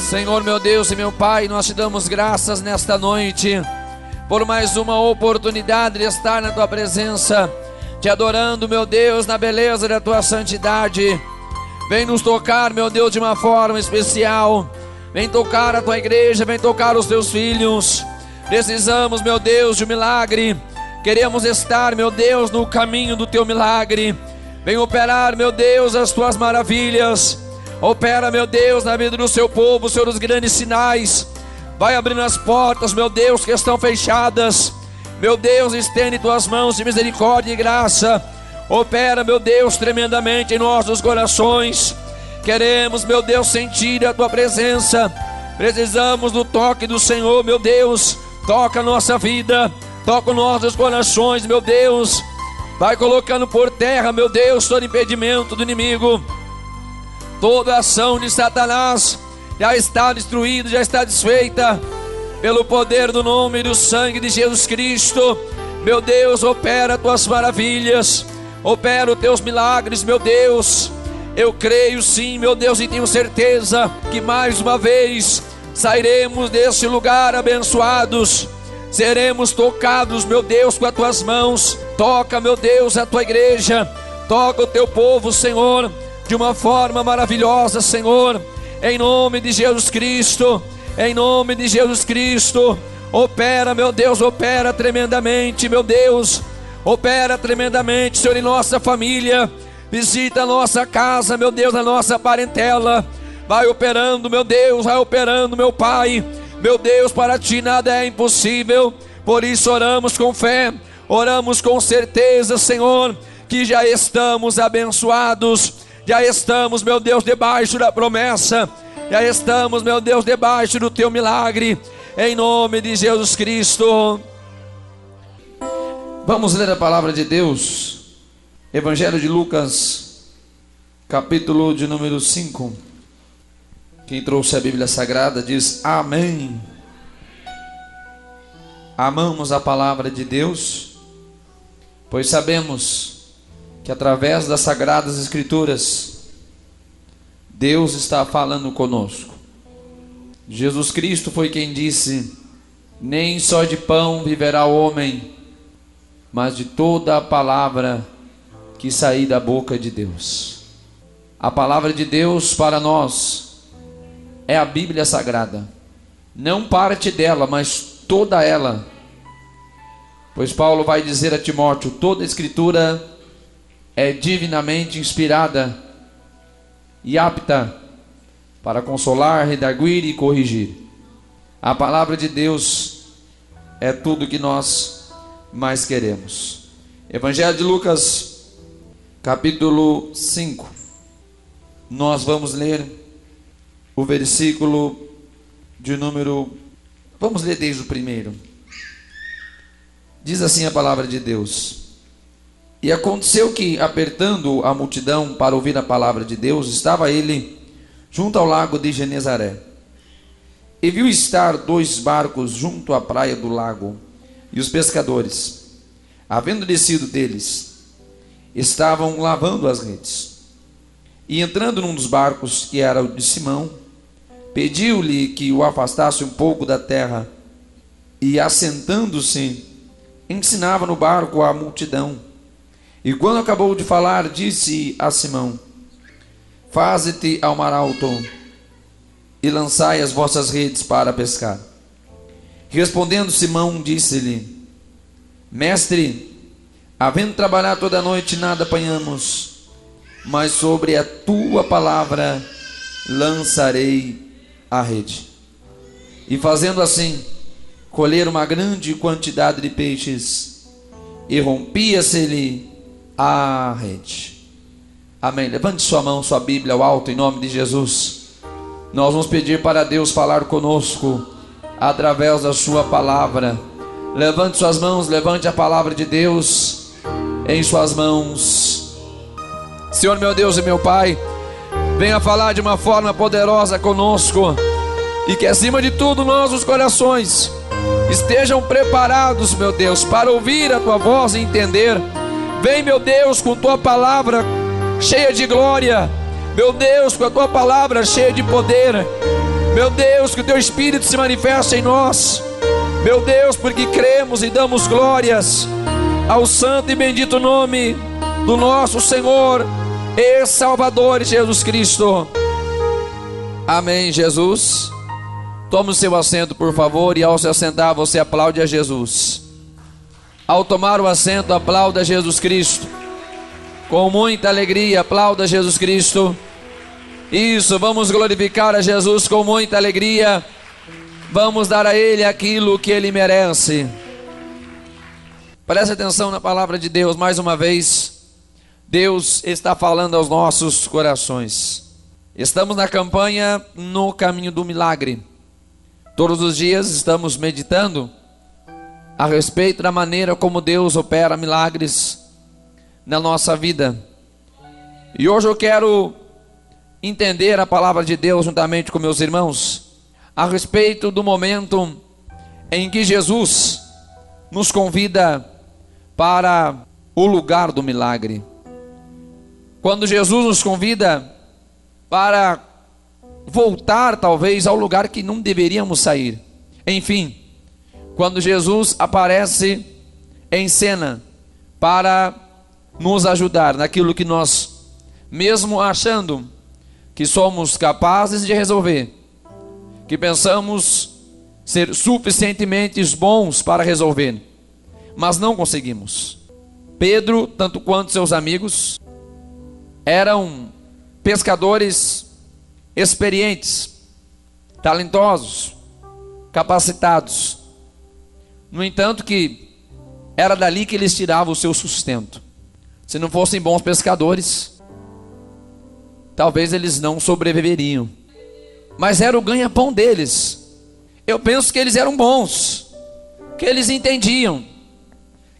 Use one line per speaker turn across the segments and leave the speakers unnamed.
Senhor, meu Deus e meu Pai, nós te damos graças nesta noite por mais uma oportunidade de estar na tua presença, te adorando, meu Deus, na beleza da tua santidade. Vem nos tocar, meu Deus, de uma forma especial. Vem tocar a tua igreja, vem tocar os teus filhos. Precisamos, meu Deus, de um milagre. Queremos estar, meu Deus, no caminho do teu milagre. Vem operar, meu Deus, as tuas maravilhas. Opera, meu Deus, na vida do seu povo, Senhor, os grandes sinais. Vai abrindo as portas, meu Deus, que estão fechadas. Meu Deus, estende tuas mãos de misericórdia e graça. Opera, meu Deus, tremendamente em nossos corações. Queremos, meu Deus, sentir a tua presença. Precisamos do toque do Senhor, meu Deus. Toca a nossa vida, toca os nossos corações, meu Deus. Vai colocando por terra, meu Deus, todo impedimento do inimigo. Toda ação de Satanás já está destruída, já está desfeita pelo poder do nome e do sangue de Jesus Cristo. Meu Deus, opera tuas maravilhas, opera os teus milagres, meu Deus. Eu creio sim, meu Deus, e tenho certeza que mais uma vez sairemos desse lugar abençoados. Seremos tocados, meu Deus, com as tuas mãos. Toca, meu Deus, a tua igreja, toca o teu povo, Senhor, de uma forma maravilhosa, Senhor, em nome de Jesus Cristo, em nome de Jesus Cristo. Opera, meu Deus, opera tremendamente, meu Deus, opera tremendamente, Senhor, em nossa família. Visita a nossa casa, meu Deus, a nossa parentela. Vai operando, meu Deus, vai operando, meu Pai. Meu Deus, para ti nada é impossível. Por isso oramos com fé, oramos com certeza, Senhor, que já estamos abençoados. Já estamos, meu Deus, debaixo da promessa. Já estamos, meu Deus, debaixo do teu milagre. Em nome de Jesus Cristo. Vamos ler a palavra de Deus. Evangelho de Lucas, capítulo de número 5. Quem trouxe a Bíblia Sagrada diz amém. Amamos a palavra de Deus, pois sabemos que através das Sagradas Escrituras Deus está falando conosco. Jesus Cristo foi quem disse: nem só de pão viverá o homem, mas de toda a palavra que sair da boca de Deus. A palavra de Deus para nós é a Bíblia Sagrada, não parte dela, mas toda ela, pois Paulo vai dizer a Timóteo: toda a Escritura é divinamente inspirada e apta para consolar, redarguir e corrigir. A palavra de Deus é tudo que nós mais queremos. Evangelho de Lucas, capítulo 5. Nós vamos ler o versículo de número... Vamos ler desde o primeiro. Diz assim a palavra de Deus: e aconteceu que, apertando a multidão para ouvir a palavra de Deus, estava ele junto ao lago de Genezaré. E viu estar 2 barcos junto à praia do lago, e os pescadores, havendo descido deles, estavam lavando as redes. E entrando num dos barcos, que era o de Simão, pediu-lhe que o afastasse um pouco da terra, e assentando-se, ensinava no barco a multidão. E quando acabou de falar, disse a Simão: faze-te ao mar alto e lançai as vossas redes para pescar. Respondendo Simão, disse-lhe: mestre, havendo trabalhado toda a noite, nada apanhamos, mas sobre a tua palavra lançarei a rede. E fazendo assim, colheram uma grande quantidade de peixes, e rompia-se-lhe a rede. Amém. Levante sua mão, sua Bíblia ao alto, em nome de Jesus. Nós vamos pedir para Deus falar conosco através da sua palavra. Levante suas mãos, levante a palavra de Deus em suas mãos. Senhor, meu Deus e meu Pai, venha falar de uma forma poderosa conosco, e que acima de tudo nossos corações estejam preparados, meu Deus, para ouvir a tua voz e entender. Vem, meu Deus, com tua palavra cheia de glória, meu Deus, com a tua palavra cheia de poder. Meu Deus, que o teu Espírito se manifeste em nós. Meu Deus, porque cremos e damos glórias ao santo e bendito nome do nosso Senhor e Salvador Jesus Cristo. Amém, Jesus. Tome o seu assento, por favor, e ao se assentar, você aplaude a Jesus. Ao tomar o assento, aplauda Jesus Cristo. Com muita alegria, aplauda Jesus Cristo. Isso, vamos glorificar a Jesus com muita alegria. Vamos dar a Ele aquilo que Ele merece. Preste atenção na palavra de Deus mais uma vez. Deus está falando aos nossos corações. Estamos na campanha No Caminho do Milagre. Todos os dias estamos meditando a respeito da maneira como Deus opera milagres na nossa vida. E hoje eu quero entender a palavra de Deus juntamente com meus irmãos a respeito do momento em que Jesus nos convida para o lugar do milagre. Quando Jesus nos convida para voltar talvez ao lugar que não deveríamos sair. Enfim, quando Jesus aparece em cena para nos ajudar naquilo que nós, mesmo achando que somos capazes de resolver, que pensamos ser suficientemente bons para resolver, mas não conseguimos. Pedro, tanto quanto seus amigos, eram pescadores experientes, talentosos, capacitados. No entanto, que era dali que eles tiravam o seu sustento. Se não fossem bons pescadores, talvez eles não sobreviveriam. Mas era o ganha-pão deles. Eu penso que eles eram bons, que eles entendiam,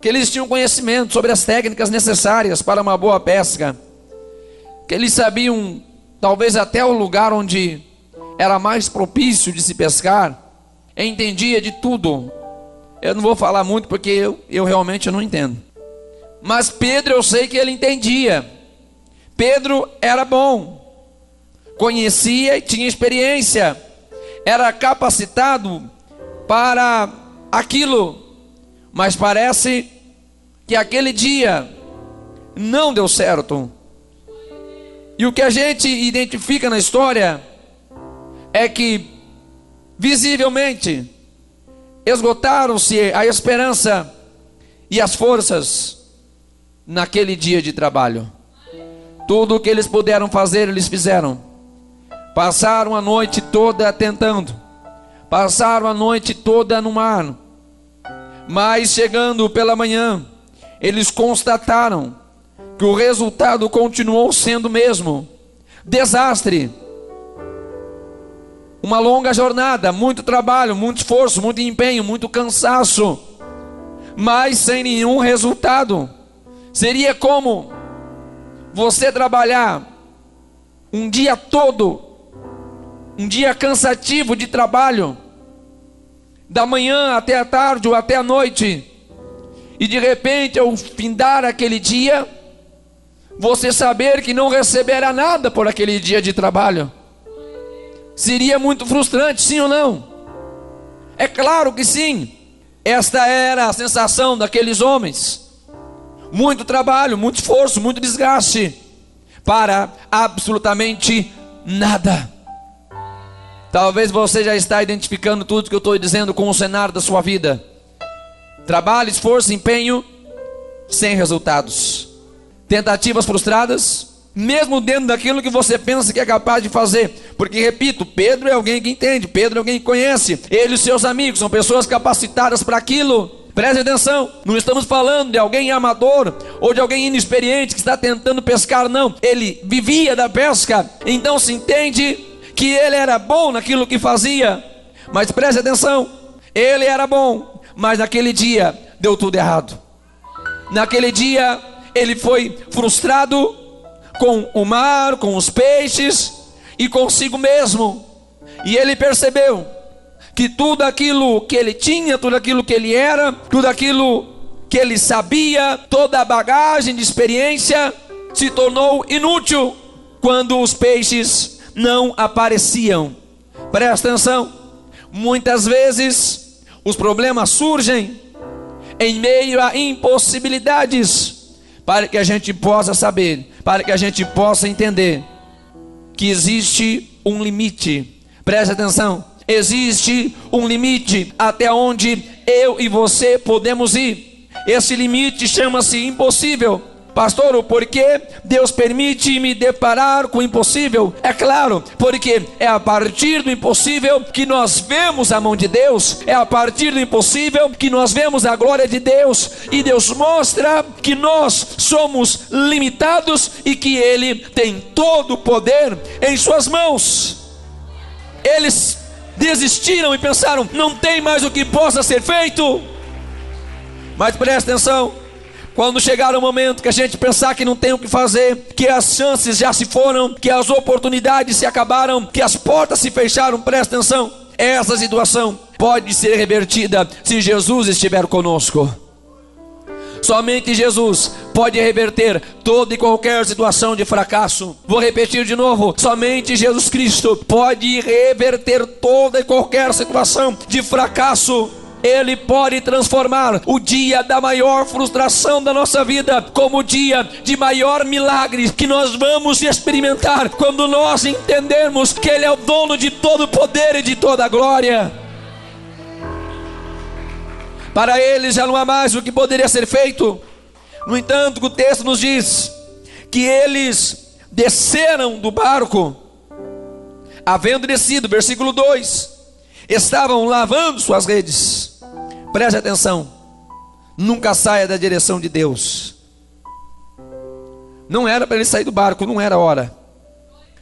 que eles tinham conhecimento sobre as técnicas necessárias para uma boa pesca, que eles sabiam talvez até o lugar onde era mais propício de se pescar, entendia de tudo. Eu não vou falar muito porque eu realmente não entendo. Mas Pedro, eu sei que ele entendia. Pedro era bom, conhecia e tinha experiência, era capacitado para aquilo. Mas parece que aquele dia não deu certo. E o que a gente identifica na história é que visivelmente esgotaram-se a esperança e as forças naquele dia de trabalho. Tudo o que eles puderam fazer, eles fizeram. Passaram a noite toda tentando, passaram a noite toda no mar, mas chegando pela manhã, eles constataram que o resultado continuou sendo o mesmo: desastre. Uma longa jornada, muito trabalho, muito esforço, muito empenho, muito cansaço, mas sem nenhum resultado. Seria como você trabalhar um dia todo, um dia cansativo de trabalho, da manhã até a tarde ou até a noite, e de repente, ao findar aquele dia, você saber que não receberá nada por aquele dia de trabalho. Seria muito frustrante, sim ou não? É claro que sim. Esta era a sensação daqueles homens. Muito trabalho, muito esforço, muito desgaste para absolutamente nada. Talvez você já está identificando tudo que eu estou dizendo com o cenário da sua vida. Trabalho, esforço, empenho, sem resultados. Tentativas frustradas, mesmo dentro daquilo que você pensa que é capaz de fazer. Porque, repito, Pedro é alguém que entende, Pedro é alguém que conhece. Ele e seus amigos são pessoas capacitadas para aquilo. Preste atenção, não estamos falando de alguém amador ou de alguém inexperiente que está tentando pescar, não. Ele vivia da pesca, então se entende que ele era bom naquilo que fazia. Mas preste atenção, ele era bom, mas naquele dia deu tudo errado. Naquele dia ele foi frustrado com o mar, com os peixes e consigo mesmo. E ele percebeu que tudo aquilo que ele tinha, tudo aquilo que ele era, tudo aquilo que ele sabia, toda a bagagem de experiência se tornou inútil quando os peixes não apareciam Presta atenção, muitas vezes os problemas surgem em meio a impossibilidades, para que a gente possa saber, para que a gente possa entender que existe um limite. Preste atenção, existe um limite até onde eu e você podemos ir. Esse limite chama-se impossível. Pastor, o porquê Deus permite me deparar com o impossível? É claro, porque é a partir do impossível que nós vemos a mão de Deus, é a partir do impossível que nós vemos a glória de Deus, e Deus mostra que nós somos limitados e que Ele tem todo o poder em suas mãos. Eles desistiram e pensaram, não tem mais o que possa ser feito. Mas presta atenção, quando chegar o momento que a gente pensar que não tem o que fazer, que as chances já se foram, que as oportunidades se acabaram, que as portas se fecharam, presta atenção, essa situação pode ser revertida se Jesus estiver conosco. Somente Jesus pode reverter toda e qualquer situação de fracasso. Vou repetir de novo, somente Jesus Cristo pode reverter toda e qualquer situação de fracasso. Ele pode transformar o dia da maior frustração da nossa vida como o dia de maior milagre que nós vamos experimentar quando nós entendermos que Ele é o dono de todo o poder e de toda a glória. Para Ele já não há mais o que poderia ser feito. No entanto, o texto nos diz que eles desceram do barco, havendo descido, versículo 2, estavam lavando suas redes. Preste atenção, nunca saia da direção de Deus. Não era para ele sair do barco, não era a hora.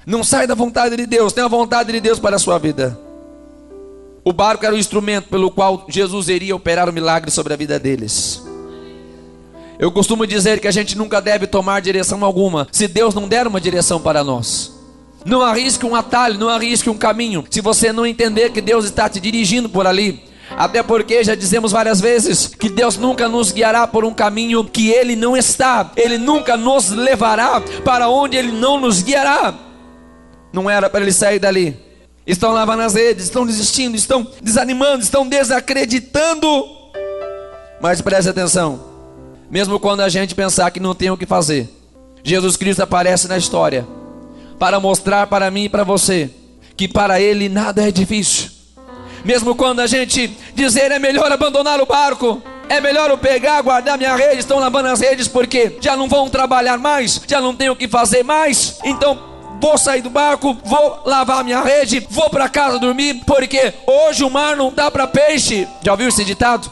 Não sai da vontade de Deus, tem a vontade de Deus para a sua vida. O barco era o instrumento pelo qual Jesus iria operar o milagre sobre a vida deles. Eu costumo dizer que a gente nunca deve tomar direção alguma se Deus não der uma direção para nós. Não arrisque um atalho, não arrisque um caminho, se você não entender que Deus está te dirigindo por ali. Até porque já dizemos várias vezes que Deus nunca nos guiará por um caminho que Ele não está. Ele nunca nos levará para onde Ele não nos guiará. Não era para ele sair dali. Estão lavando as redes, estão desistindo, estão desanimando, estão desacreditando. Mas preste atenção, mesmo quando a gente pensar que não tem o que fazer, Jesus Cristo aparece na história para mostrar para mim e para você que para Ele nada é difícil. Mesmo quando a gente dizer é melhor abandonar o barco, é melhor eu pegar, guardar minha rede, estão lavando as redes porque já não vão trabalhar mais, já não tem o que fazer mais, então vou sair do barco, vou lavar minha rede, vou para casa dormir, porque hoje o mar não está para peixe. Já ouviu esse ditado?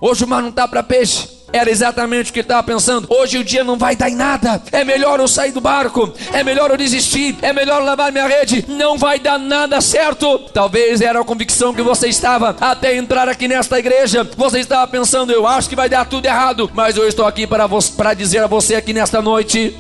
Hoje o mar não está para peixe. Era exatamente o que ele estava pensando. Hoje o dia não vai dar em nada. É melhor eu sair do barco. É melhor eu desistir. É melhor lavar minha rede. Não vai dar nada certo. Talvez era a convicção que você estava até entrar aqui nesta igreja. Você estava pensando, eu acho que vai dar tudo errado. Mas eu estou aqui para dizer a você aqui nesta noite,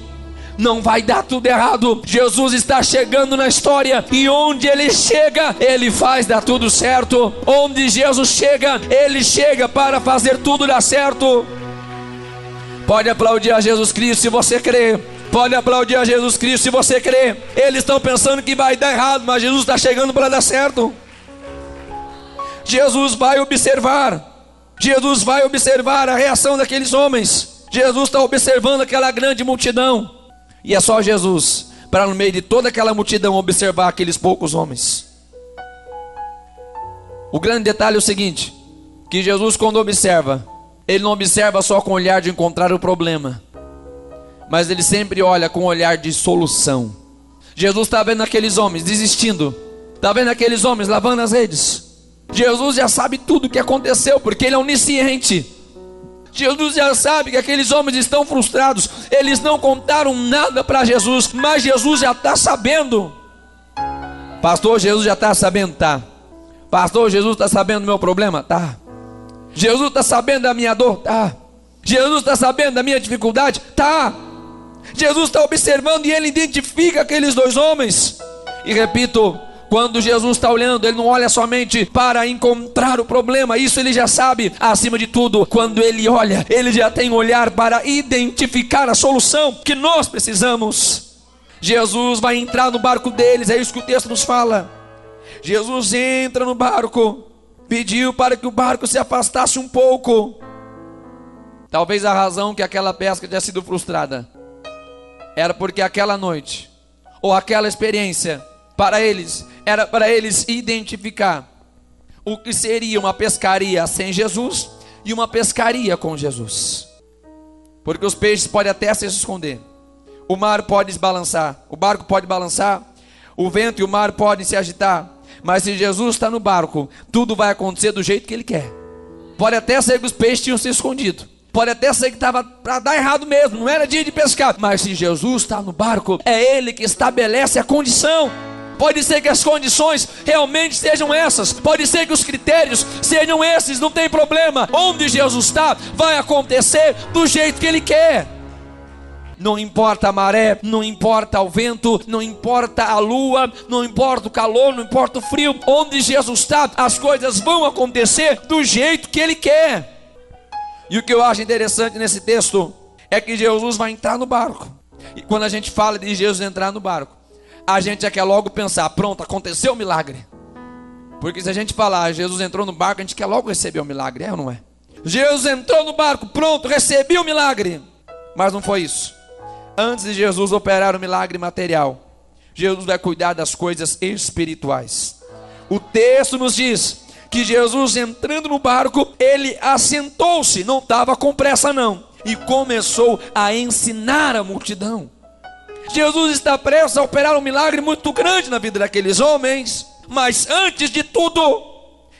não vai dar tudo errado. Jesus está chegando na história, e onde Ele chega, Ele faz dar tudo certo. Onde Jesus chega, Ele chega para fazer tudo dar certo. Pode aplaudir a Jesus Cristo se você crê. Pode aplaudir a Jesus Cristo se você crê. Eles estão pensando que vai dar errado, mas Jesus está chegando para dar certo. Jesus vai observar. Jesus vai observar a reação daqueles homens. Jesus está observando aquela grande multidão. E é só Jesus para no meio de toda aquela multidão observar aqueles poucos homens. O grande detalhe é o seguinte, que Jesus, quando observa, Ele não observa só com o olhar de encontrar o problema, mas Ele sempre olha com o olhar de solução. Jesus está vendo aqueles homens desistindo, está vendo aqueles homens lavando as redes. Jesus já sabe tudo o que aconteceu, porque Ele é onisciente. Jesus já sabe que aqueles homens estão frustrados. Eles não contaram nada para Jesus, mas Jesus já está sabendo. Pastor, Jesus já está sabendo? Tá. Pastor, Jesus está sabendo do meu problema? Tá. Jesus está sabendo da minha dor? Tá. Jesus está sabendo da minha dificuldade? Tá. Jesus está observando e Ele identifica aqueles dois homens. E repito, quando Jesus está olhando, Ele não olha somente para encontrar o problema, isso Ele já sabe. Acima de tudo, quando Ele olha, Ele já tem um olhar para identificar a solução que nós precisamos. Jesus vai entrar no barco deles, é isso que o texto nos fala. Jesus entra no barco, pediu para que o barco se afastasse um pouco. Talvez a razão que aquela pesca tenha sido frustrada era porque aquela noite, ou aquela experiência, era para eles identificar o que seria uma pescaria sem Jesus e uma pescaria com Jesus. Porque os peixes podem até se esconder, o mar pode se balançar, o barco pode balançar, o vento e o mar podem se agitar, mas se Jesus está no barco, tudo vai acontecer do jeito que Ele quer. Pode até ser que os peixes tinham se escondido, pode até ser que estava para dar errado mesmo, não era dia de pescar, mas se Jesus está no barco, é Ele que estabelece a condição. Pode ser que as condições realmente sejam essas, pode ser que os critérios sejam esses, não tem problema. Onde Jesus está, vai acontecer do jeito que Ele quer. Não importa a maré, não importa o vento, não importa a lua, não importa o calor, não importa o frio. Onde Jesus está, as coisas vão acontecer do jeito que Ele quer. E o que eu acho interessante nesse texto é que Jesus vai entrar no barco. E quando a gente fala de Jesus entrar no barco, a gente já quer logo pensar, pronto, aconteceu o milagre. Porque se a gente falar, Jesus entrou no barco, a gente quer logo receber o milagre, é ou não é? Jesus entrou no barco, pronto, recebi o milagre. Mas não foi isso. Antes de Jesus operar o milagre material, Jesus vai cuidar das coisas espirituais. O texto nos diz que Jesus, entrando no barco, Ele assentou-se, não estava com pressa não, e começou a ensinar a multidão. Jesus está prestes a operar um milagre muito grande na vida daqueles homens, mas antes de tudo,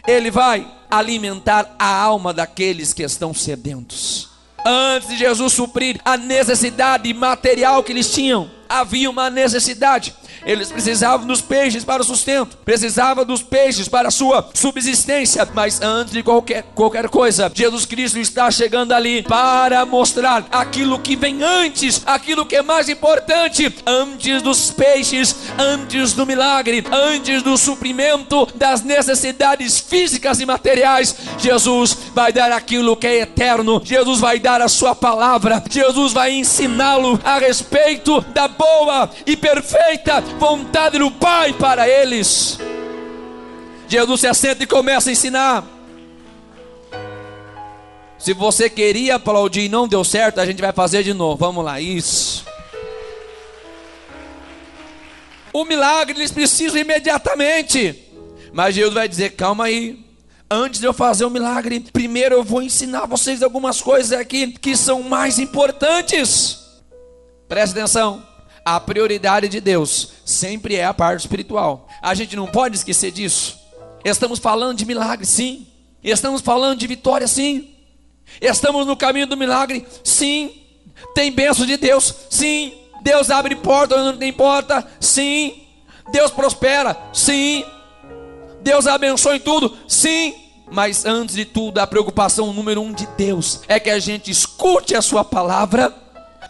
Ele vai alimentar a alma daqueles que estão sedentos. Antes de Jesus suprir a necessidade material que eles tinham, havia uma necessidade. Eles precisavam dos peixes para o sustento, precisavam dos peixes para a sua subsistência. Mas antes de qualquer coisa, Jesus Cristo está chegando ali para mostrar aquilo que vem antes, aquilo que é mais importante. Antes dos peixes, antes do milagre, antes do suprimento das necessidades físicas e materiais, Jesus vai dar aquilo que é eterno. Jesus vai dar a sua palavra. Jesus vai ensiná-lo a respeito da boa e perfeita vontade do Pai para eles. Jesus se assenta e começa a ensinar. Se você queria aplaudir e não deu certo, a gente vai fazer de novo. Vamos lá, isso. O milagre eles precisam imediatamente, mas Jesus vai dizer, calma aí, antes de eu fazer o milagre, primeiro eu vou ensinar vocês algumas coisas aqui que são mais importantes. Preste atenção. A prioridade de Deus sempre é a parte espiritual. A gente não pode esquecer disso. Estamos falando de milagre, sim. Estamos falando de vitória, sim. Estamos no caminho do milagre, sim. Tem bênção de Deus, sim. Deus abre porta onde não tem porta, sim. Deus prospera, sim. Deus abençoa em tudo, sim. Mas antes de tudo, a preocupação número 1 de Deus é que a gente escute a sua palavra,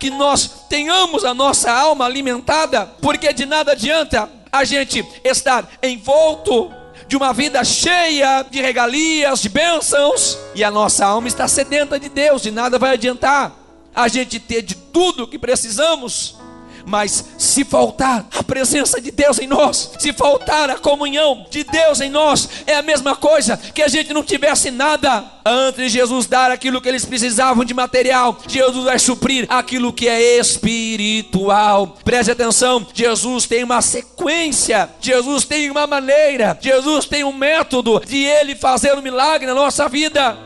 que nós tenhamos a nossa alma alimentada, porque de nada adianta a gente estar envolto de uma vida cheia de regalias, de bênçãos, e a nossa alma está sedenta de Deus. De nada vai adiantar a gente ter de tudo o que precisamos, mas se faltar a presença de Deus em nós, se faltar a comunhão de Deus em nós, é a mesma coisa que a gente não tivesse nada. Antes de Jesus dar aquilo que eles precisavam de material, Jesus vai suprir aquilo que é espiritual. Preste atenção, Jesus tem uma sequência, Jesus tem uma maneira, Jesus tem um método de Ele fazer um milagre na nossa vida.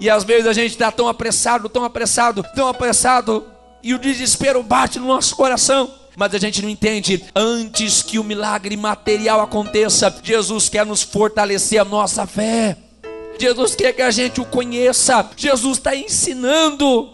E às vezes a gente está tão apressado, e o desespero bate no nosso coração, mas a gente não entende. Antes que o milagre material aconteça, Jesus quer nos fortalecer a nossa fé. Jesus quer que a gente o conheça. Jesus está ensinando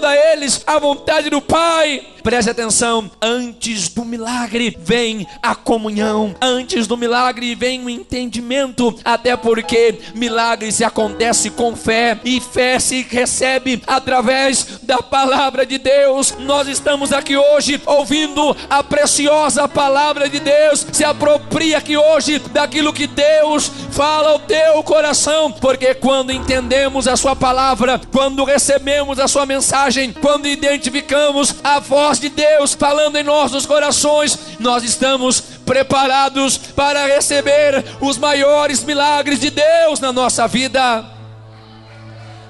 a eles a vontade do Pai. Preste atenção, antes do milagre vem a comunhão, antes do milagre vem o entendimento, até porque milagre se acontece com fé, e fé se recebe através da palavra de Deus. Nós estamos aqui hoje ouvindo a preciosa palavra de Deus. Se apropria aqui hoje daquilo que Deus fala ao teu coração, porque quando entendemos a sua palavra, quando recebemos a sua mensagem, quando identificamos a voz voz de Deus falando em nossos corações, nós estamos preparados para receber os maiores milagres de Deus na nossa vida.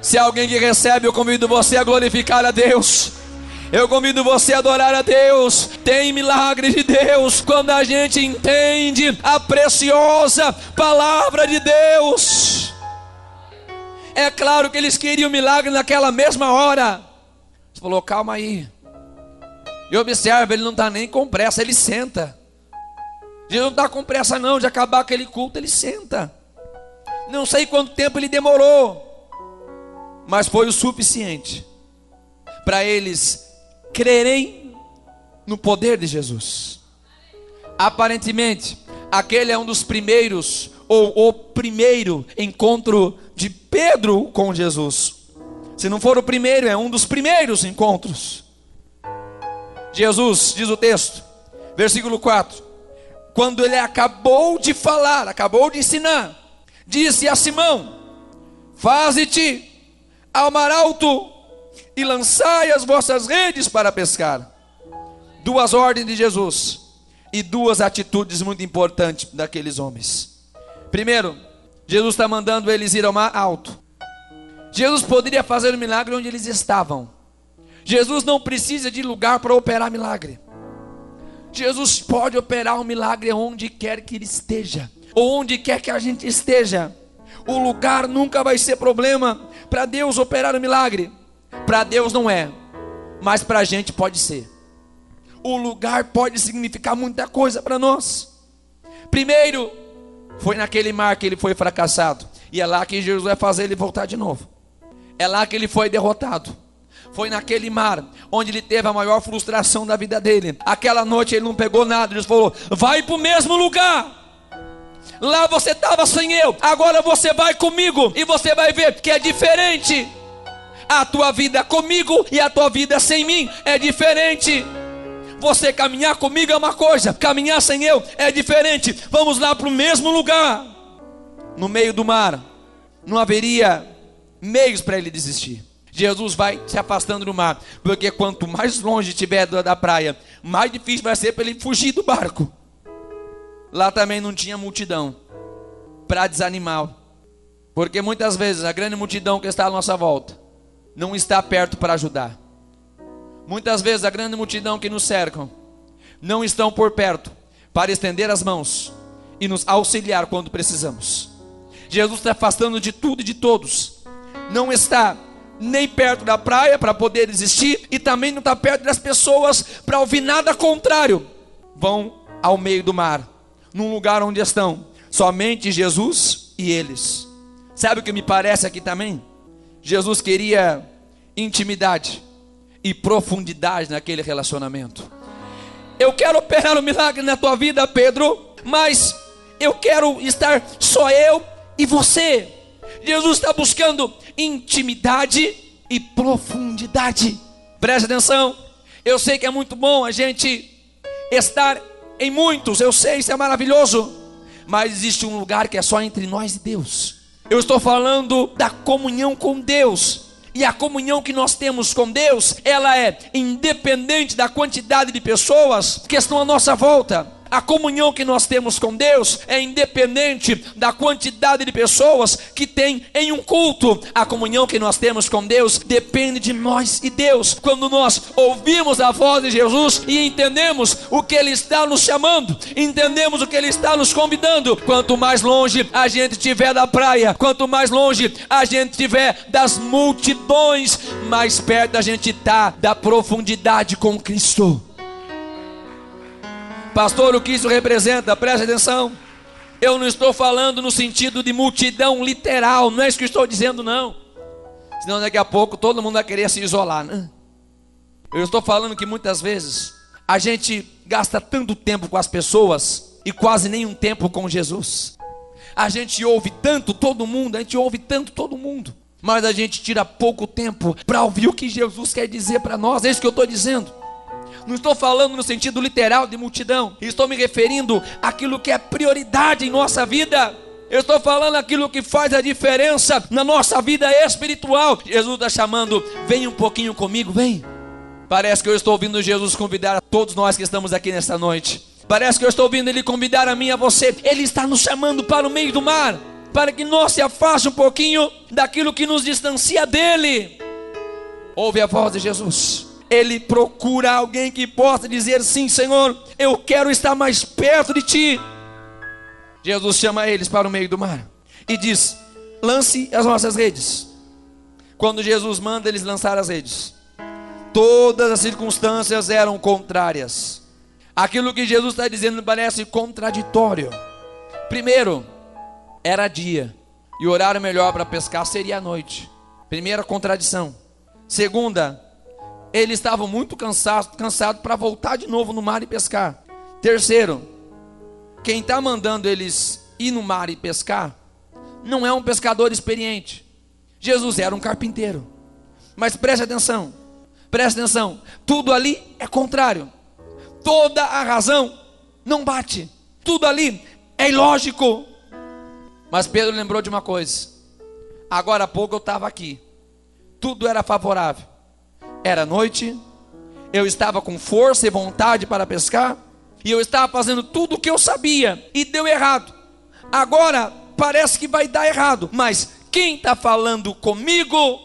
Se alguém que recebe, eu convido você a glorificar a Deus. Eu convido você a adorar a Deus. Tem milagre de Deus quando a gente entende a preciosa palavra de Deus. É claro que eles queriam milagre naquela mesma hora. Você falou, calma aí. E observa, ele não está nem com pressa, ele senta. Jesus não está com pressa não de acabar aquele culto, ele senta. Não sei quanto tempo ele demorou, mas foi o suficiente para eles crerem no poder de Jesus. Aparentemente, aquele é um dos primeiros, ou o primeiro encontro de Pedro com Jesus. Se não for o primeiro, é um dos primeiros encontros. Jesus, diz o texto, versículo 4, quando ele acabou de falar, acabou de ensinar, disse a Simão: faze-te ao mar alto e lançai as vossas redes para pescar. Duas ordens de Jesus e duas atitudes muito importantes daqueles homens. Primeiro, Jesus está mandando eles ir ao mar alto. Jesus poderia fazer o milagre onde eles estavam. Jesus não precisa de lugar para operar milagre. Jesus pode operar um milagre onde quer que ele esteja, ou onde quer que a gente esteja. O lugar nunca vai ser problema para Deus operar o milagre. Para Deus não é, mas para a gente pode ser. O lugar pode significar muita coisa para nós. Primeiro, foi naquele mar que ele foi fracassado, e é lá que Jesus vai fazer ele voltar de novo. É lá que ele foi derrotado. Foi naquele mar onde ele teve a maior frustração da vida dele. Aquela noite ele não pegou nada. Ele falou: vai para o mesmo lugar. Lá você estava sem eu, agora você vai comigo, e você vai ver que é diferente. A tua vida comigo e a tua vida sem mim é diferente. Você caminhar comigo é uma coisa, caminhar sem eu é diferente. Vamos lá para o mesmo lugar. No meio do mar não haveria meios para ele desistir. Jesus vai se afastando do mar, porque quanto mais longe estiver da praia, mais difícil vai ser para ele fugir do barco. Lá também não tinha multidão para desanimar, porque muitas vezes a grande multidão que está à nossa volta não está perto para ajudar. Muitas vezes a grande multidão que nos cercam não estão por perto para estender as mãos e nos auxiliar quando precisamos. Jesus está afastando de tudo e de todos. Não está nem perto da praia para poder existir, e também não está perto das pessoas para ouvir nada contrário. Vão ao meio do mar, num lugar onde estão somente Jesus e eles. Sabe o que me parece aqui também? Jesus queria intimidade e profundidade naquele relacionamento. Eu quero operar um milagre na tua vida, Pedro, mas eu quero estar só eu e você. Jesus está buscando intimidade e profundidade. Preste atenção. Eu sei que é muito bom a gente estar em muitos, eu sei, isso é maravilhoso, mas existe um lugar que é só entre nós e Deus. Eu estou falando da comunhão com Deus. E a comunhão que nós temos com Deus, ela é independente da quantidade de pessoas que estão à nossa volta. A comunhão que nós temos com Deus é independente da quantidade de pessoas que tem em um culto. A comunhão que nós temos com Deus depende de nós e Deus. Quando nós ouvimos a voz de Jesus e entendemos o que Ele está nos chamando, entendemos o que Ele está nos convidando. Quanto mais longe a gente estiver da praia, quanto mais longe a gente estiver das multidões, mais perto a gente está da profundidade com Cristo. Pastor, o que isso representa? Preste atenção. Eu não estou falando no sentido de multidão literal. Não é isso que eu estou dizendo, não. Senão daqui a pouco todo mundo vai querer se isolar, né? Eu estou falando que muitas vezes a gente gasta tanto tempo com as pessoas e quase nenhum tempo com Jesus. A gente ouve tanto todo mundo, mas a gente tira pouco tempo para ouvir o que Jesus quer dizer para nós. É isso que eu estou dizendo. Não estou falando no sentido literal de multidão. Estou me referindo àquilo que é prioridade em nossa vida. Eu estou falando aquilo que faz a diferença na nossa vida espiritual. Jesus está chamando: vem um pouquinho comigo, vem. Parece que eu estou ouvindo Jesus convidar a todos nós que estamos aqui nesta noite. Parece que eu estou ouvindo Ele convidar a mim e a você. Ele está nos chamando para o meio do mar, para que nós se afaste um pouquinho daquilo que nos distancia dEle. Ouve a voz de Jesus. Ele procura alguém que possa dizer: sim, Senhor, eu quero estar mais perto de Ti. Jesus chama eles para o meio do mar e diz: lance as vossas redes. Quando Jesus manda eles lançar as redes, todas as circunstâncias eram contrárias. Aquilo que Jesus está dizendo parece contraditório. Primeiro, era dia, e o horário melhor para pescar seria à noite. Primeira contradição. Segunda, eles estavam muito cansados para voltar de novo no mar e pescar. Terceiro, quem está mandando eles ir no mar e pescar não é um pescador experiente. Jesus era um carpinteiro. Mas preste atenção, tudo ali é contrário. Toda a razão não bate. Tudo ali é ilógico. Mas Pedro lembrou de uma coisa. Agora há pouco eu estava aqui. Tudo era favorável. Era noite. Eu estava com força e vontade para pescar. E eu estava fazendo tudo o que eu sabia. E deu errado. Agora parece que vai dar errado. Mas quem está falando comigo?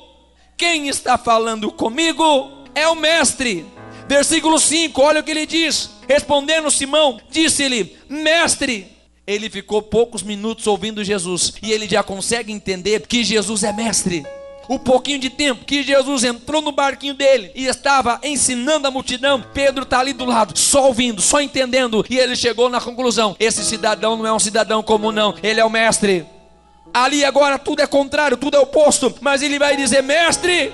Quem está falando comigo é o Mestre. Versículo 5, olha o que ele diz. Respondendo Simão, disse-lhe: Mestre. Ele ficou poucos minutos ouvindo Jesus, e ele já consegue entender que Jesus é Mestre. O pouquinho de tempo que Jesus entrou no barquinho dele e estava ensinando a multidão, Pedro está ali do lado, só ouvindo, só entendendo. E ele chegou na conclusão: esse cidadão não é um cidadão comum não, ele é o Mestre. Ali agora tudo é contrário, tudo é oposto. Mas ele vai dizer: Mestre,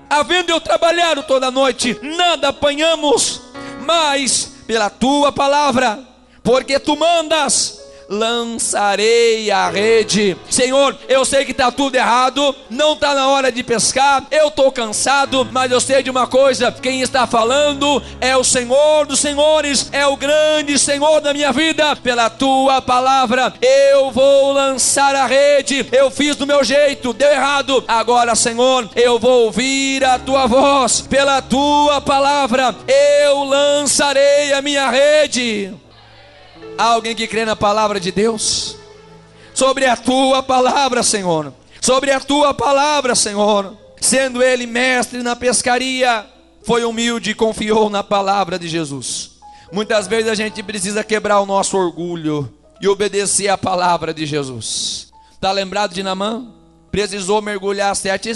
havendo eu trabalhado toda a noite, nada apanhamos, mas pela tua palavra, porque tu mandas, lançarei a rede. Senhor, eu sei que está tudo errado, não está na hora de pescar, eu estou cansado, mas eu sei de uma coisa: quem está falando é o Senhor dos senhores, é o grande Senhor da minha vida. Pela tua palavra eu vou lançar a rede. Eu fiz do meu jeito, deu errado. Agora, Senhor, eu vou ouvir a tua voz. Pela tua palavra eu lançarei a minha rede. Há alguém que crê na palavra de Deus? Sobre a tua palavra, Senhor. Sobre a tua palavra, Senhor. Sendo ele mestre na pescaria, foi humilde e confiou na palavra de Jesus. Muitas vezes a gente precisa quebrar o nosso orgulho e obedecer a palavra de Jesus. Está lembrado de Naamã? Precisou mergulhar 7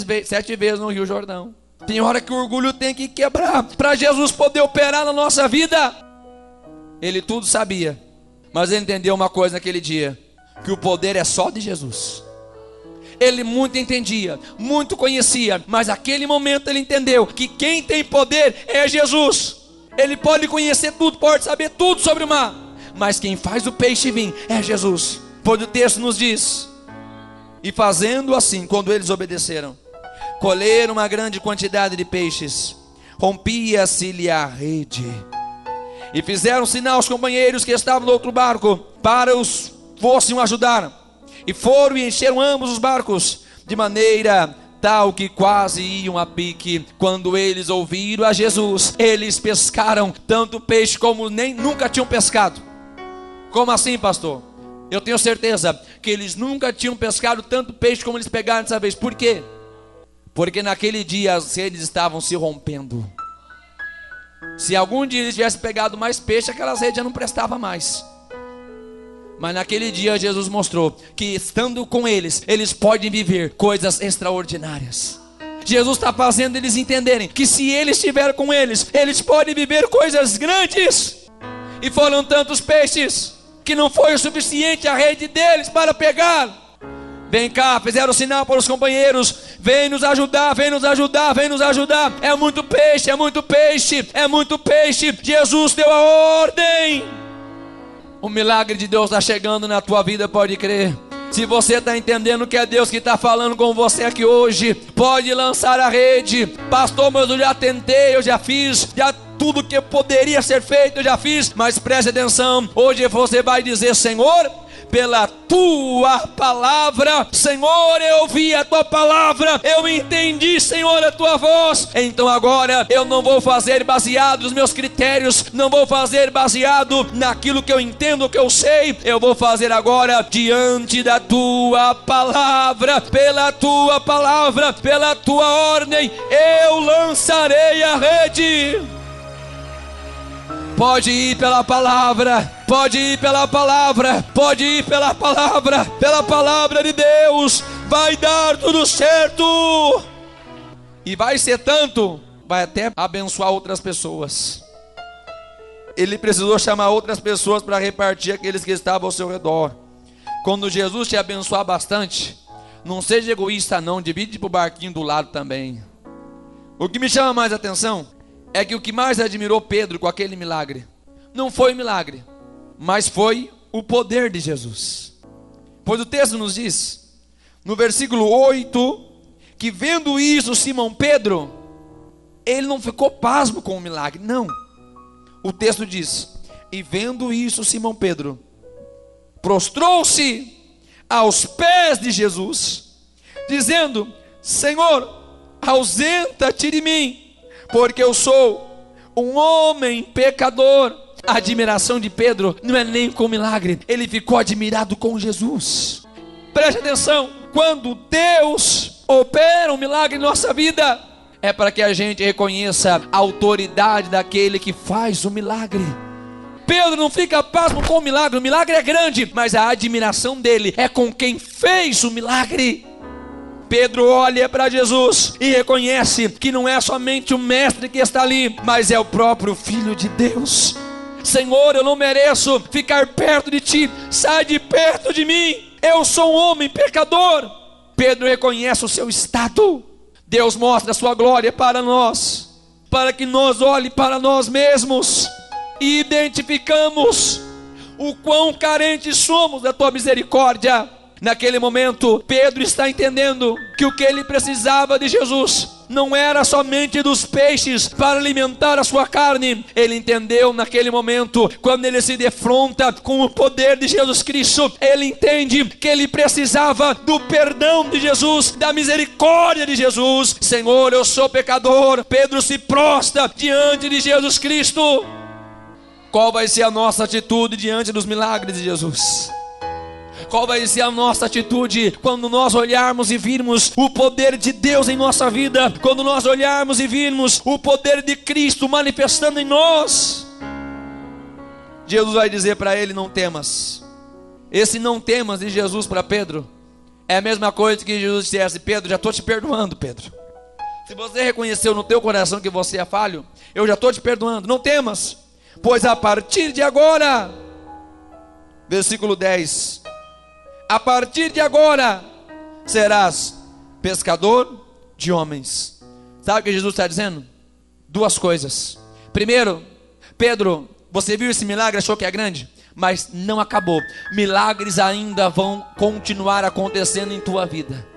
vezes no Rio Jordão. Tem hora que o orgulho tem que quebrar para Jesus poder operar na nossa vida. Ele tudo sabia, mas ele entendeu uma coisa naquele dia: que o poder é só de Jesus. Ele muito entendia, muito conhecia, mas naquele momento ele entendeu que quem tem poder é Jesus. Ele pode conhecer tudo, pode saber tudo sobre o mar, mas quem faz o peixe vir é Jesus. Pois o texto nos diz: e fazendo assim, quando eles obedeceram, colheram uma grande quantidade de peixes, rompia-se-lhe a rede. E fizeram sinal aos companheiros que estavam no outro barco, para os fossem ajudar. E foram e encheram ambos os barcos, de maneira tal que quase iam a pique. Quando eles ouviram a Jesus, eles pescaram tanto peixe como nunca tinham pescado. Como assim, pastor? Eu tenho certeza que eles nunca tinham pescado tanto peixe como eles pegaram dessa vez. Por quê? Porque naquele dia as redes estavam se rompendo. Se algum dia eles tivessem pegado mais peixe, aquelas redes já não prestavam mais. Mas naquele dia Jesus mostrou que estando com eles, eles podem viver coisas extraordinárias. Jesus está fazendo eles entenderem que se Ele estiver com eles, eles podem viver coisas grandes. E foram tantos peixes que não foi o suficiente a rede deles para pegar. Vem cá, fizeram sinal para os companheiros: vem nos ajudar, vem nos ajudar, vem nos ajudar. É muito peixe, é muito peixe, é muito peixe. Jesus deu a ordem. O milagre de Deus está chegando na tua vida, pode crer. Se você está entendendo que é Deus que está falando com você aqui hoje, pode lançar a rede. Pastor, mas eu já tentei, eu já fiz, tudo que poderia ser feito eu já fiz. Mas preste atenção, hoje você vai dizer: Senhor, pela tua palavra, Senhor, eu ouvi a tua palavra, eu entendi, Senhor, a tua voz. Então agora eu não vou fazer baseado nos meus critérios, não vou fazer baseado naquilo que eu entendo, que eu sei. Eu vou fazer agora diante da tua palavra, pela tua palavra, pela tua ordem, eu lançarei a rede. Pode ir pela palavra, pode ir pela palavra, pode ir pela palavra de Deus, vai dar tudo certo. E vai ser tanto, vai até abençoar outras pessoas. Ele precisou chamar outras pessoas para repartir aqueles que estavam ao seu redor. Quando Jesus te abençoar bastante, não seja egoísta não, divide para o barquinho do lado também. O que me chama mais atenção é que o que mais admirou Pedro com aquele milagre não foi o milagre, mas foi o poder de Jesus. Pois o texto nos diz, no versículo 8, que vendo isso Simão Pedro, ele não ficou pasmo com o milagre, não. O texto diz, e vendo isso Simão Pedro prostrou-se aos pés de Jesus, dizendo: Senhor, ausenta-te de mim, porque eu sou um homem pecador. A admiração de Pedro não é nem com o milagre, ele ficou admirado com Jesus. Preste atenção, quando Deus opera um milagre em nossa vida, é para que a gente reconheça a autoridade daquele que faz o milagre. Pedro não fica pasmo com o milagre é grande, mas a admiração dele é com quem fez o milagre. Pedro olha para Jesus e reconhece que não é somente o mestre que está ali, mas é o próprio Filho de Deus. Senhor, eu não mereço ficar perto de ti, sai de perto de mim, eu sou um homem pecador. Pedro reconhece o seu estado. Deus mostra a sua glória para nós, para que nós olhe para nós mesmos e identificamos o quão carentes somos da tua misericórdia. Naquele momento, Pedro está entendendo que o que ele precisava de Jesus não era somente dos peixes para alimentar a sua carne. Ele entendeu naquele momento, quando ele se defronta com o poder de Jesus Cristo, ele entende que ele precisava do perdão de Jesus, da misericórdia de Jesus. Senhor, eu sou pecador. Pedro se prostra diante de Jesus Cristo. Qual vai ser a nossa atitude diante dos milagres de Jesus? Qual vai ser a nossa atitude quando nós olharmos e virmos o poder de Deus em nossa vida? Quando nós olharmos e virmos o poder de Cristo manifestando em nós? Jesus vai dizer para ele: não temas. Esse não temas de Jesus para Pedro é a mesma coisa que Jesus dissesse: Pedro, já estou te perdoando, Pedro. Se você reconheceu no teu coração que você é falho, eu já estou te perdoando, não temas. Pois a partir de agora, versículo 10, a partir de agora serás pescador de homens. Sabe o que Jesus está dizendo? Duas coisas. Primeiro, Pedro, você viu esse milagre, achou que é grande? Mas não acabou. Milagres ainda vão continuar acontecendo em tua vida.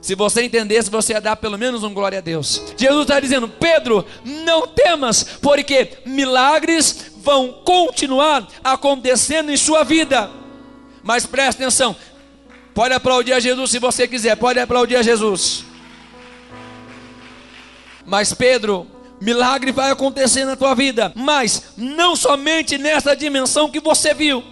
Se você entendesse, você ia dar pelo menos um glória a Deus. Jesus está dizendo: Pedro, não temas, porque milagres vão continuar acontecendo em sua vida. Mas preste atenção, pode aplaudir a Jesus se você quiser, pode aplaudir a Jesus. Mas Pedro, milagre vai acontecer na tua vida, mas não somente nessa dimensão que você viu.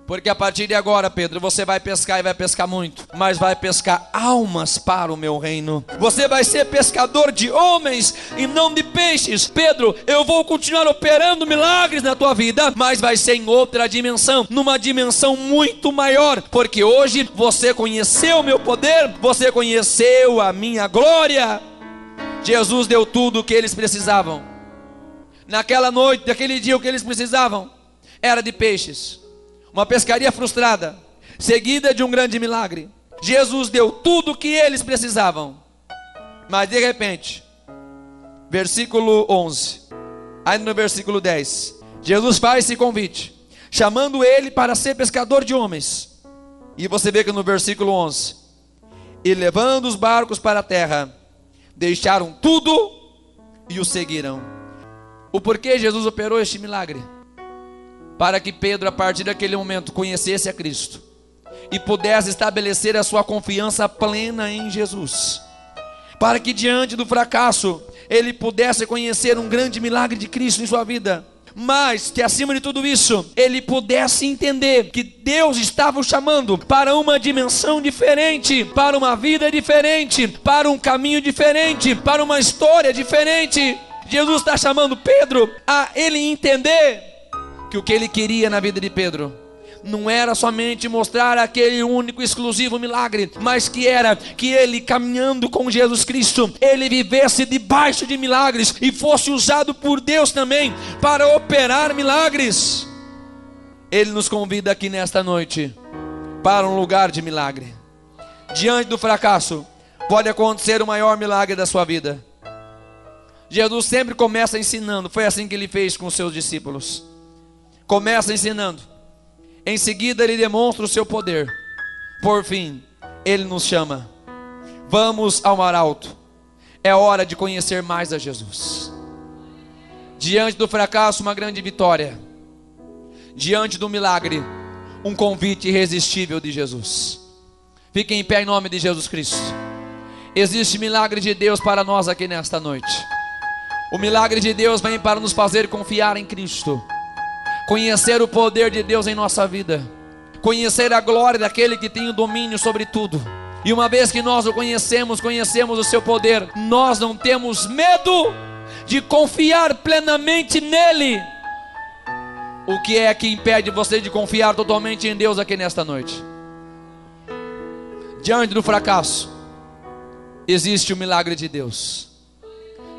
Porque a partir de agora, Pedro, você vai pescar e vai pescar muito, mas vai pescar almas para o meu reino. Você vai ser pescador de homens e não de peixes. Pedro, eu vou continuar operando milagres na tua vida, mas vai ser em outra dimensão, numa dimensão muito maior, porque hoje você conheceu o meu poder, você conheceu a minha glória. Jesus deu tudo o que eles precisavam. Naquela noite, naquele dia, o que eles precisavam era de peixes. Uma pescaria frustrada, seguida de um grande milagre. Jesus deu tudo o que eles precisavam. Mas de repente, versículo 11, ainda no versículo 10, Jesus faz esse convite, chamando ele para ser pescador de homens. E você vê que no versículo 11, e levando os barcos para a terra, deixaram tudo e o seguiram. O porquê Jesus operou este milagre? Para que Pedro, a partir daquele momento, conhecesse a Cristo e pudesse estabelecer a sua confiança plena em Jesus. Para que diante do fracasso, ele pudesse conhecer um grande milagre de Cristo em sua vida. Mas que acima de tudo isso, ele pudesse entender que Deus estava o chamando para uma dimensão diferente, para uma vida diferente, para um caminho diferente, para uma história diferente. Jesus está chamando Pedro a ele entender que o que ele queria na vida de Pedro não era somente mostrar aquele único, exclusivo milagre, mas que era que ele, caminhando com Jesus Cristo, ele vivesse debaixo de milagres e fosse usado por Deus também para operar milagres. Ele nos convida aqui nesta noite para um lugar de milagre. Diante do fracasso, pode acontecer o maior milagre da sua vida. Jesus sempre começa ensinando, foi assim que ele fez com os seus discípulos. Começa ensinando. Em seguida ele demonstra o seu poder. Por fim, ele nos chama. Vamos ao mar alto. É hora de conhecer mais a Jesus. Diante do fracasso, uma grande vitória. Diante do milagre, um convite irresistível de Jesus. Fiquem em pé em nome de Jesus Cristo. Existe milagre de Deus para nós aqui nesta noite. O milagre de Deus vem para nos fazer confiar em Cristo, conhecer o poder de Deus em nossa vida, conhecer a glória daquele que tem o domínio sobre tudo. E uma vez que nós o conhecemos o seu poder, nós não temos medo de confiar plenamente nele. O que é que impede você de confiar totalmente em Deus aqui nesta noite? Diante do fracasso, existe o milagre de Deus.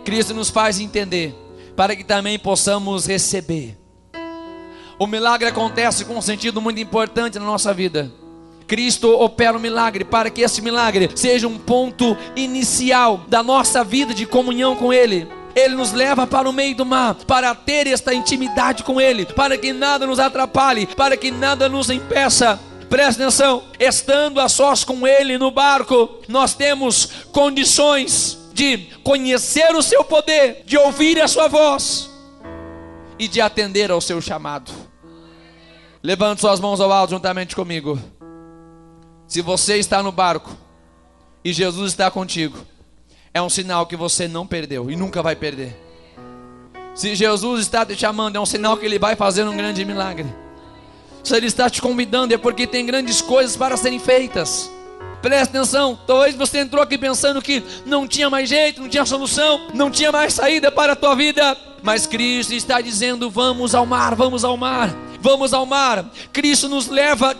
Cristo nos faz entender, para que também possamos receber. O milagre acontece com um sentido muito importante na nossa vida. Cristo opera o milagre para que esse milagre seja um ponto inicial da nossa vida de comunhão com Ele. Ele nos leva para o meio do mar, para ter esta intimidade com Ele, para que nada nos atrapalhe, para que nada nos impeça. Preste atenção, estando a sós com Ele no barco, nós temos condições de conhecer o seu poder, de ouvir a sua voz e de atender ao seu chamado. Levante suas mãos ao alto juntamente comigo. Se você está no barco e Jesus está contigo, é um sinal que você não perdeu e nunca vai perder. Se Jesus está te chamando, é um sinal que Ele vai fazer um grande milagre. Se Ele está te convidando, é porque tem grandes coisas para serem feitas. Preste atenção, talvez você entrou aqui pensando que não tinha mais jeito, não tinha solução, não tinha mais saída para a tua vida. Mas Cristo está dizendo, vamos ao mar, vamos ao mar. Vamos ao mar. Cristo nos leva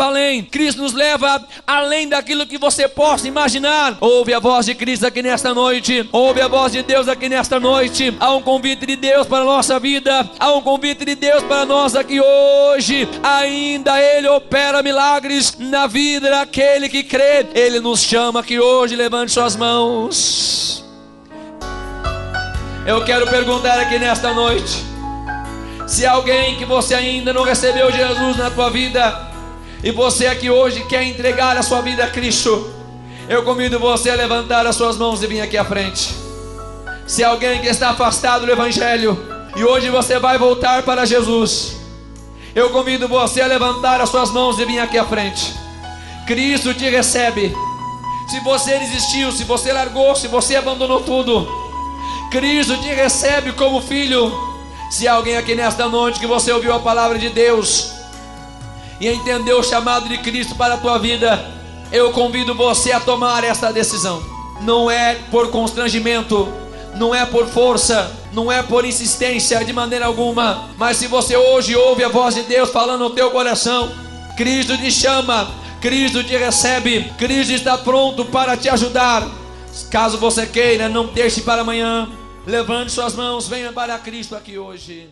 além. Cristo nos leva além daquilo que você possa imaginar. Ouve a voz de Cristo aqui nesta noite. Ouve a voz de Deus aqui nesta noite. Há um convite de Deus para a nossa vida. Há um convite de Deus para nós aqui hoje. Ainda Ele opera milagres na vida daquele que crê. Ele nos chama aqui hoje. Levante suas mãos. Eu quero perguntar aqui nesta noite, se alguém que você ainda não recebeu Jesus na tua vida, e você aqui hoje quer entregar a sua vida a Cristo, eu convido você a levantar as suas mãos e vir aqui à frente. Se alguém que está afastado do Evangelho, e hoje você vai voltar para Jesus, eu convido você a levantar as suas mãos e vir aqui à frente. Cristo te recebe. Se você desistiu, se você largou, se você abandonou tudo, Cristo te recebe como filho. Se há alguém aqui nesta noite que você ouviu a palavra de Deus e entendeu o chamado de Cristo para a tua vida, eu convido você a tomar esta decisão. Não é por constrangimento, não é por força, não é por insistência de maneira alguma. Mas se você hoje ouve a voz de Deus falando no teu coração, Cristo te chama, Cristo te recebe, Cristo está pronto para te ajudar. Caso você queira, não deixe para amanhã. Levante suas mãos, venha para Cristo aqui hoje.